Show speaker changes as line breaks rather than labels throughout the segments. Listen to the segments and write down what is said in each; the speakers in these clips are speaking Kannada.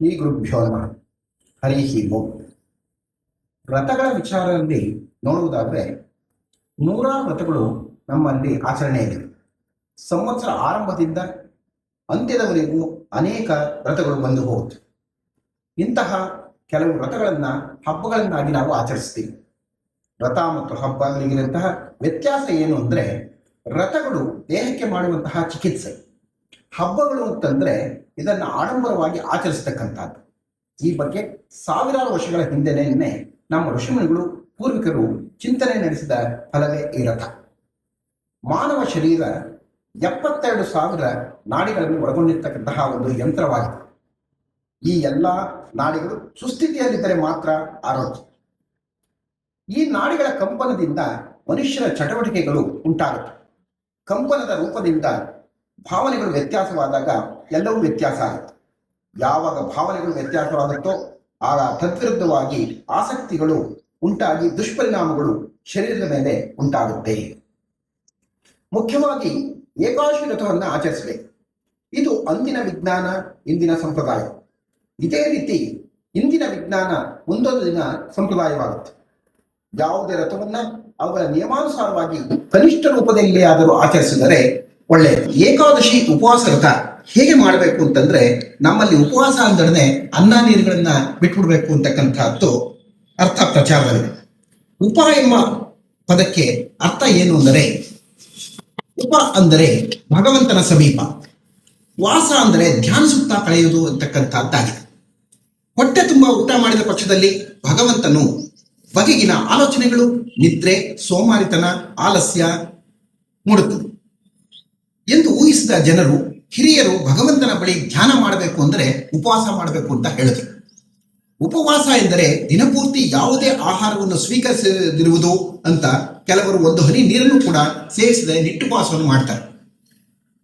ಈ ಗುರುಭ್ಯೋ ನಮಃ. ಹರಿ ಓಂ. ವ್ರತಗಳ ವಿಚಾರದಲ್ಲಿ ನೋಡುವುದಾದರೆ ನೂರಾರು ವ್ರತಗಳು ನಮ್ಮಲ್ಲಿ ಆಚರಣೆ ಇದೆ. ಸಂವತ್ಸರ ಆರಂಭದಿಂದ ಅಂತ್ಯದವರೆಗೂ ಅನೇಕ ವ್ರತಗಳು ಬಂದು ಹೋಗುತ್ತವೆ. ಇಂತಹ ಕೆಲವು ವ್ರತಗಳನ್ನು ಹಬ್ಬಗಳನ್ನಾಗಿ ನಾವು ಆಚರಿಸ್ತೀವಿ. ವ್ರತ ಮತ್ತು ಹಬ್ಬಗಳಿಗಿರುವಂತಹ ವ್ಯತ್ಯಾಸ ಏನು ಅಂದರೆ, ವ್ರತಗಳು ದೇಹಕ್ಕೆ ಮಾಡುವಂತಹ ಚಿಕಿತ್ಸೆ, ಹಬ್ಬಗಳು ಅಂತಂದರೆ ಇದನ್ನು ಆಡಂಬರವಾಗಿ ಆಚರಿಸ್ತಕ್ಕಂಥದ್ದು. ಈ ಬಗ್ಗೆ ಸಾವಿರಾರು ವರ್ಷಗಳ ಹಿಂದೆನೇ ನಮ್ಮ ಋಷಿಮುನಿಗಳು ಪೂರ್ವಿಕರು ಚಿಂತನೆ ನಡೆಸಿದ ಫಲವೇ ಈ ರಥ. ಮಾನವ ಶರೀರ 72,000 ನಾಡಿಗಳನ್ನು ಒಳಗೊಂಡಿರ್ತಕ್ಕಂತಹ ಒಂದು ಯಂತ್ರವಾಗಿದೆ. ಈ ಎಲ್ಲ ನಾಡಿಗಳು ಸುಸ್ಥಿತಿಯಲ್ಲಿದ್ದರೆ ಮಾತ್ರ ಆರೋಗ್ಯ. ಈ ನಾಡಿಗಳ ಕಂಪನದಿಂದ ಮನುಷ್ಯರ ಚಟುವಟಿಕೆಗಳು ಉಂಟಾಗುತ್ತೆ. ಕಂಪನದ ರೂಪದಿಂದ ಭಾವನೆಗಳು ವ್ಯತ್ಯಾಸವಾದಾಗ ಎಲ್ಲವೂ ವ್ಯತ್ಯಾಸ ಆಗುತ್ತೆ. ಯಾವಾಗ ಭಾವನೆಗಳು ವ್ಯತ್ಯಾಸವಾಗುತ್ತೋ ಆಗ ತದ್ವಿರುದ್ಧವಾಗಿ ಆಸಕ್ತಿಗಳು ಉಂಟಾಗಿ ದುಷ್ಪರಿಣಾಮಗಳು ಶರೀರದ ಮೇಲೆ ಉಂಟಾಗುತ್ತೆ. ಮುಖ್ಯವಾಗಿ ಏಕಾದಶಿ ವ್ರತವನ್ನು ಆಚರಿಸಬೇಕು. ಇದು ಅಂದಿನ ವಿಜ್ಞಾನ, ಇಂದಿನ ಸಂಪ್ರದಾಯ. ಇದೇ ರೀತಿ ಇಂದಿನ ವಿಜ್ಞಾನ ಮುಂದೊಂದು ದಿನ ಸಂಪ್ರದಾಯವಾಗುತ್ತೆ. ಯಾವುದೇ ವ್ರತವನ್ನು ಅವುಗಳ ನಿಯಮಾನುಸಾರವಾಗಿ ಕನಿಷ್ಠ ರೂಪದಲ್ಲಿ ಆದರೂ ಆಚರಿಸಿದರೆ ಒಳ್ಳೆಯದು. ಏಕಾದಶಿ ಉಪವಾಸ ವ್ರತ ಹೇಗೆ ಮಾಡಬೇಕು ಅಂತಂದ್ರೆ, ನಮ್ಮಲ್ಲಿ ಉಪವಾಸ ಅಂದ್ರೆ ಅನ್ನ ನೀರುಗಳನ್ನ ಬಿಟ್ಬಿಡ್ಬೇಕು ಅಂತಕ್ಕಂಥದ್ದು ಅರ್ಥ ಪ್ರಚಾರದಲ್ಲಿದೆ. ಉಪ ಎಂಬ ಪದಕ್ಕೆ ಅರ್ಥ ಏನು ಅಂದರೆ, ಉಪ ಅಂದರೆ ಭಗವಂತನ ಸಮೀಪ, ವಾಸ ಅಂದರೆ ಧ್ಯಾನಿಸುತ್ತಾ ಕಳೆಯುವುದು ಅಂತಕ್ಕಂಥದ್ದಾಗಿದೆ. ಹೊಟ್ಟೆ ತುಂಬ ಊಟ ಮಾಡಿದ ಪಕ್ಷದಲ್ಲಿ ಭಗವಂತನು ಬಗೆಗಿನ ಆಲೋಚನೆಗಳು, ನಿದ್ರೆ, ಸೋಮಾರಿತನ, ಆಲಸ್ಯ ಮೂಡುತ್ತದೆ ಎಂದು ಊಹಿಸಿದ ಜನರು, ಹಿರಿಯರು ಭಗವಂತನ ಬಳಿ ಧ್ಯಾನ ಮಾಡಬೇಕು ಅಂದರೆ ಉಪವಾಸ ಮಾಡಬೇಕು ಅಂತ ಹೇಳಿದರು. ಉಪವಾಸ ಎಂದರೆ ದಿನಪೂರ್ತಿ ಯಾವುದೇ ಆಹಾರವನ್ನು ಸ್ವೀಕರಿಸದಿರುವುದು ಅಂತ. ಕೆಲವರು ಒಂದು ಹನಿ ನೀರನ್ನು ಕೂಡ ಸೇವಿಸದೆ ನಿಟ್ಟುಪವಾಸವನ್ನು ಮಾಡ್ತಾರೆ.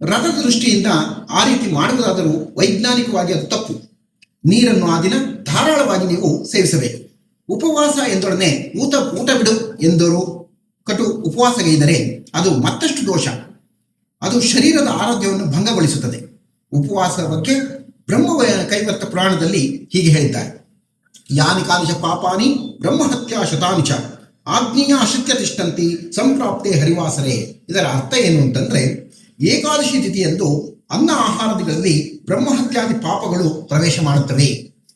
ವ್ರತದ ದೃಷ್ಟಿಯಿಂದ ಆ ರೀತಿ ಮಾಡುವುದಾದರೂ ವೈಜ್ಞಾನಿಕವಾಗಿ ಅದು ತಪ್ಪು. ನೀರನ್ನು ಆ ದಿನ ಧಾರಾಳವಾಗಿ ನೀವು ಸೇವಿಸಬೇಕು. ಉಪವಾಸ ಎಂದೊಡನೆ ಊಟ ಬಿಡು ಎಂದರು ಕಟು ಉಪವಾಸಗೈದರೆ ಅದು ಮತ್ತಷ್ಟು ದೋಷ. ಅದು ಶರೀರದ ಆರೋಗ್ಯವನ್ನು ಭಂಗಗೊಳಿಸುತ್ತದೆ. ಉಪವಾಸದ ಬಗ್ಗೆ ಬ್ರಹ್ಮ ಕೈವರ್ತ ಪುರಾಣದಲ್ಲಿ ಹೀಗೆ ಹೇಳಿದ್ದಾರೆ: ಯಾನಿ ಕಾನಿಚ ಪಾಪಾನಿ ಬ್ರಹ್ಮಹತ್ಯಾ ಶತಾನಿ ಚ ಆಜ್ಞೇಯ ಅಶಕ್ಯ ತಿಷ್ಠಂತಿ ಸಂಪ್ರಾಪ್ತೆ ಹರಿವಾಸರೆ. ಇದರ ಅರ್ಥ ಏನು ಅಂತಂದ್ರೆ, ಏಕಾದಶಿ ತಿಥಿಯಂದು ಅನ್ನ ಆಹಾರಗಳಲ್ಲಿ ಬ್ರಹ್ಮಹತ್ಯಾದಿ ಪಾಪಗಳು ಪ್ರವೇಶ ಮಾಡುತ್ತವೆ.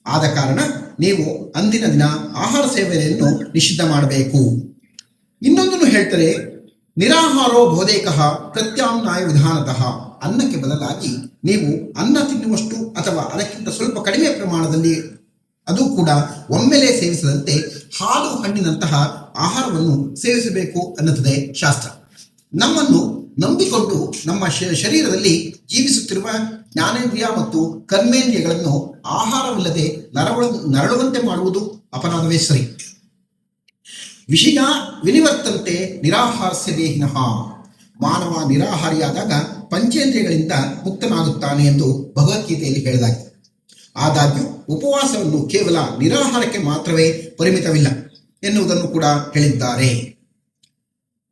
ಆದ ಕಾರಣ ನೀವು ಅಂದಿನ ದಿನ ಆಹಾರ ಸೇವನೆಯನ್ನು ನಿಷಿದ್ಧ ಮಾಡಬೇಕು. ಇನ್ನೊಂದನ್ನು ಹೇಳ್ತಾರೆ, ನಿರಾಹಾರೋ ಬೋಧೇಕಃ ಪ್ರತ್ಯಾಮ್ನಾಯ ವಿಧಾನತಃ. ಅನ್ನಕ್ಕೆ ಬದಲಾಗಿ ನೀವು ಅನ್ನ ತಿನ್ನುವಷ್ಟು ಅಥವಾ ಅದಕ್ಕಿಂತ ಸ್ವಲ್ಪ ಕಡಿಮೆ ಪ್ರಮಾಣದಲ್ಲಿ, ಅದು ಕೂಡ ಒಮ್ಮೆಲೆ ಸೇವಿಸದಂತೆ ಹಾಲು ಹಣ್ಣಿನಂತಹ ಆಹಾರವನ್ನು ಸೇವಿಸಬೇಕು ಅನ್ನುತ್ತದೆ ಶಾಸ್ತ್ರ. ನಮ್ಮನ್ನು ನಂಬಿಕೊಂಡು ನಮ್ಮ ಶರೀರದಲ್ಲಿ ಜೀವಿಸುತ್ತಿರುವ ಜ್ಞಾನೇಂದ್ರಿಯ ಮತ್ತು ಕರ್ಮೇಂದ್ರಿಯಗಳನ್ನು ಆಹಾರವಿಲ್ಲದೆ ನರಳುವಂತೆ ಮಾಡುವುದು ಅಪರಾಧವೇ ಸರಿ. ವಿಷಯ ವಿನಿವರ್ತಂತೆ ನಿರಾಹಾರಸ್ಯ ದೇಹಿನಃ. ಮಾನವ ನಿರಾಹಾರಿಯಾದಾಗ ಪಂಚೇಂದ್ರಿಯಗಳಿಂದ ಮುಕ್ತನಾಗುತ್ತಾನೆ ಎಂದು ಭಗವದ್ಗೀತೆಯಲ್ಲಿ ಹೇಳಲಾಗಿದೆ. ಆದಾಗ್ಯೂ ಉಪವಾಸವನ್ನು ಕೇವಲ ನಿರಾಹಾರಕ್ಕೆ ಮಾತ್ರವೇ ಪರಿಮಿತವಿಲ್ಲ ಎನ್ನುವುದನ್ನು ಕೂಡ ಹೇಳಿದ್ದಾರೆ.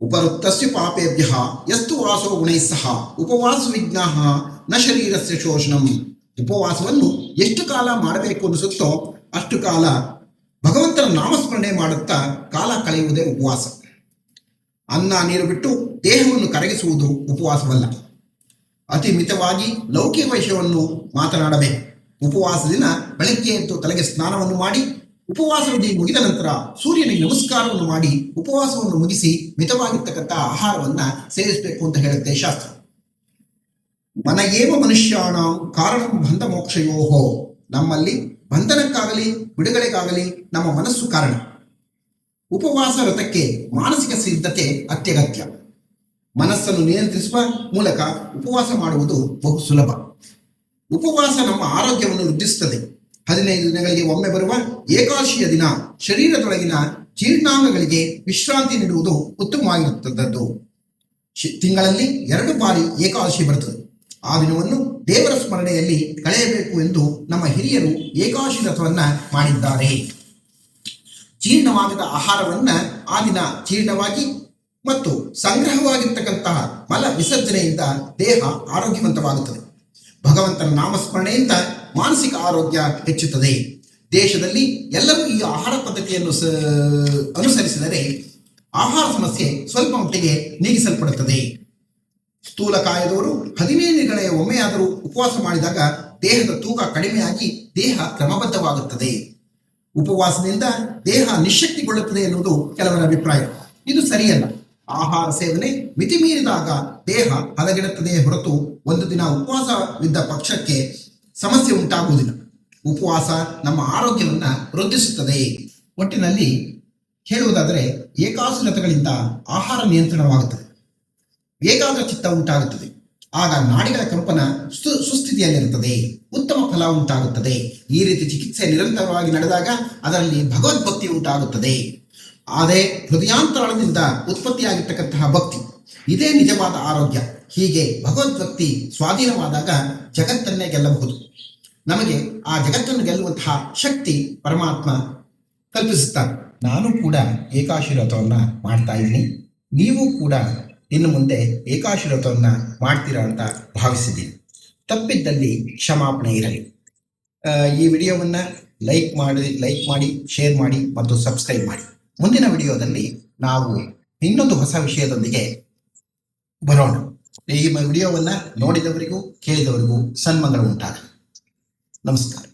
ಉಪರುಕ್ತಸ್ಯ ಪಾಪೇಭ್ಯಃ ಯಸ್ತು ವಾಸೋ ಗುಣೈಃ ಸಹ ಉಪವಾಸ ವಿಜ್ಞಾಃ ನ ಶರೀರಸ್ಯ ಶೋಷಣಂ. ಉಪವಾಸವನ್ನು ಎಷ್ಟು ಕಾಲ ಮಾಡಬೇಕು ಅನಿಸುತ್ತೋ ಅಷ್ಟು ಕಾಲ ಭಗವಂತನ ನಾಮಸ್ಮರಣೆ ಮಾಡುತ್ತಾ ಕಾಲ ಕಳೆಯುವುದೇ ಉಪವಾಸ. ಅನ್ನ ನೀರು ಬಿಟ್ಟು ದೇಹವನ್ನು ಕರಗಿಸುವುದು ಉಪವಾಸವಲ್ಲ. ಅತಿ ಮಿತವಾಗಿ ಲೌಕಿಕ ವಿಷಯವನ್ನು ಮಾತನಾಡಬೇಕು. ಉಪವಾಸ ದಿನ ಬೆಳಗ್ಗೆ ಎದ್ದು ತಲೆಗೆ ಸ್ನಾನವನ್ನು ಮಾಡಿ, ಉಪವಾಸವಿಧಿ ಮುಗಿದ ನಂತರ ಸೂರ್ಯನಿಗೆ ನಮಸ್ಕಾರವನ್ನು ಮಾಡಿ ಉಪವಾಸವನ್ನು ಮುಗಿಸಿ ಮಿತವಾಗಿರ್ತಕ್ಕಂಥ ಆಹಾರವನ್ನ ಸೇವಿಸಬೇಕು ಅಂತ ಹೇಳುತ್ತೆ ಶಾಸ್ತ್ರ. ಮನಯೇವ ಮನುಷ್ಯಾಣ ಕಾರಣಂ ಬಂಧ ಮೋಕ್ಷಯೋಹೋ. ನಮ್ಮಲ್ಲಿ ಬಂಧನಕ್ಕಾಗಲಿ ಬಿಡುಗಡೆಗಾಗಲಿ ನಮ್ಮ ಮನಸ್ಸು ಕಾರಣ. ಉಪವಾಸ ವ್ರತಕ್ಕೆ ಮಾನಸಿಕ ಸಿದ್ಧತೆ ಅತ್ಯಗತ್ಯ. ಮನಸ್ಸನ್ನು ನಿಯಂತ್ರಿಸುವ ಮೂಲಕ ಉಪವಾಸ ಮಾಡುವುದು ಬಹು ಸುಲಭ. ಉಪವಾಸ ನಮ್ಮ ಆರೋಗ್ಯವನ್ನು ವೃದ್ಧಿಸುತ್ತದೆ. 15 ದಿನಗಳಿಗೆ ಒಮ್ಮೆ ಬರುವ ಏಕಾದಶಿಯ ದಿನ ಶರೀರದೊಳಗಿನ ಜೀರ್ಣಾಂಗಗಳಿಗೆ ವಿಶ್ರಾಂತಿ ನೀಡುವುದು ಉತ್ತಮವಾಗಿರುತ್ತದ್ದು. ತಿಂಗಳಲ್ಲಿ 2 ಬಾರಿ ಏಕಾದಶಿ ಬರುತ್ತದೆ. ಆ ದಿನವನ್ನು ದೇವರ ಸ್ಮರಣೆಯಲ್ಲಿ ಕಳೆಯಬೇಕು ಎಂದು ನಮ್ಮ ಹಿರಿಯರು ಏಕಾದಶಿ ವ್ರತವನ್ನ ಮಾಡಿದ್ದಾರೆ. ಜೀರ್ಣವಾಗದ ಆಹಾರವನ್ನ ಆ ದಿನ ಜೀರ್ಣವಾಗಿ ಮತ್ತು ಸಂಗ್ರಹವಾಗಿರ್ತಕ್ಕಂತಹ ಮಲ ವಿಸರ್ಜನೆಯಿಂದ ದೇಹ ಆರೋಗ್ಯವಂತವಾಗುತ್ತದೆ. ಭಗವಂತನ ನಾಮಸ್ಮರಣೆಯಿಂದ ಮಾನಸಿಕ ಆರೋಗ್ಯ ಹೆಚ್ಚುತ್ತದೆ. ದೇಶದಲ್ಲಿ ಎಲ್ಲರೂ ಈ ಆಹಾರ ಪದ್ಧತಿಯನ್ನು ಅನುಸರಿಸಿದರೆ ಆಹಾರ ಸಮಸ್ಯೆ ಸ್ವಲ್ಪ ಮಟ್ಟಿಗೆ ನೀಗಿಸಲ್ಪಡುತ್ತದೆ. ಸ್ಥೂಲಕಾಯದವರು 15 ದಿನಗಳ ಒಮ್ಮೆಯಾದರೂ ಉಪವಾಸ ಮಾಡಿದಾಗ ದೇಹದ ತೂಕ ಕಡಿಮೆಯಾಗಿ ದೇಹ ಕ್ರಮಬದ್ಧವಾಗುತ್ತದೆ. ಉಪವಾಸದಿಂದ ದೇಹ ನಿಶ್ಶಕ್ತಿಗೊಳ್ಳುತ್ತದೆ ಎನ್ನುವುದು ಕೆಲವರ ಅಭಿಪ್ರಾಯ. ಇದು ಸರಿಯಲ್ಲ. ಆಹಾರ ಸೇವನೆ ಮಿತಿಮೀರಿದಾಗ ದೇಹ ಹದಗೆಡುತ್ತದೆಯೇ ಹೊರತು ಒಂದು ದಿನ ಉಪವಾಸವಿದ್ದ ಪಕ್ಷಕ್ಕೆ ಸಮಸ್ಯೆ ಉಂಟಾಗುವುದಿಲ್ಲ. ಉಪವಾಸ ನಮ್ಮ ಆರೋಗ್ಯವನ್ನು ವೃದ್ಧಿಸುತ್ತದೆ. ಒಟ್ಟಿನಲ್ಲಿ ಹೇಳುವುದಾದರೆ ಏಕಾಸುರತಗಳಿಂದ ಆಹಾರ ನಿಯಂತ್ರಣವಾಗುತ್ತದೆ, ಏಕಾಗ್ರ ಚಿತ್ತ ಉಂಟಾಗುತ್ತದೆ. ಆಗ ನಾಡಿಗಳ ಕಂಪನ ಸುಸ್ಥಿತಿಯಲ್ಲಿರುತ್ತದೆ, ಉತ್ತಮ ಫಲ ಉಂಟಾಗುತ್ತದೆ. ಈ ರೀತಿ ಚಿಕಿತ್ಸೆ ನಿರಂತರವಾಗಿ ನಡೆದಾಗ ಅದರಲ್ಲಿ ಭಗವದ್ಭಕ್ತಿ ಉಂಟಾಗುತ್ತದೆ. ಆದರೆ ಹೃದಯಾಂತರಾಳದಿಂದ ಉತ್ಪತ್ತಿಯಾಗಿರ್ತಕ್ಕಂತಹ ಭಕ್ತಿ, ಇದೇ ನಿಜವಾದ ಆರೋಗ್ಯ. ಹೀಗೆ ಭಗವದ್ಭಕ್ತಿ ಸ್ವಾಧೀನವಾದಾಗ ಜಗತ್ತನ್ನೇ ಗೆಲ್ಲಬಹುದು. ನಮಗೆ ಆ ಜಗತ್ತನ್ನು ಗೆಲ್ಲುವಂತಹ ಶಕ್ತಿ ಪರಮಾತ್ಮ ಕಲ್ಪಿಸುತ್ತಾನೆ. ನಾನು ಕೂಡ ಏಕಾಶಿ ವ್ರತವನ್ನು ಮಾಡ್ತಾ ಇದ್ದೀನಿ. ನೀವು ಕೂಡ ಇನ್ನು ಮುಂದೆ ಏಕಾಶಿ ವ್ರತವನ್ನು ಮಾಡ್ತೀರಾ ಅಂತ ಭಾವಿಸಿದ್ದೀನಿ. ತಪ್ಪಿದ್ದಲ್ಲಿ ಕ್ಷಮಾಪಣೆ ಇರಲಿ. ಈ ವಿಡಿಯೋವನ್ನು ಲೈಕ್ ಮಾಡಿ, ಶೇರ್ ಮಾಡಿ ಮತ್ತು ಸಬ್ಸ್ಕ್ರೈಬ್ ಮಾಡಿ. ಮುಂದಿನ ವಿಡಿಯೋದಲ್ಲಿ ನಾವು ಇನ್ನೊಂದು ಹೊಸ ವಿಷಯದೊಂದಿಗೆ ಬರೋಣ. ಈ ವಿಡಿಯೋವನ್ನು ನೋಡಿದವರಿಗೂ ಕೇಳಿದವರಿಗೂ ಸನ್ಮಂಗಳ ಉಂಟಾಗಲಿ. ನಮಸ್ಕಾರ.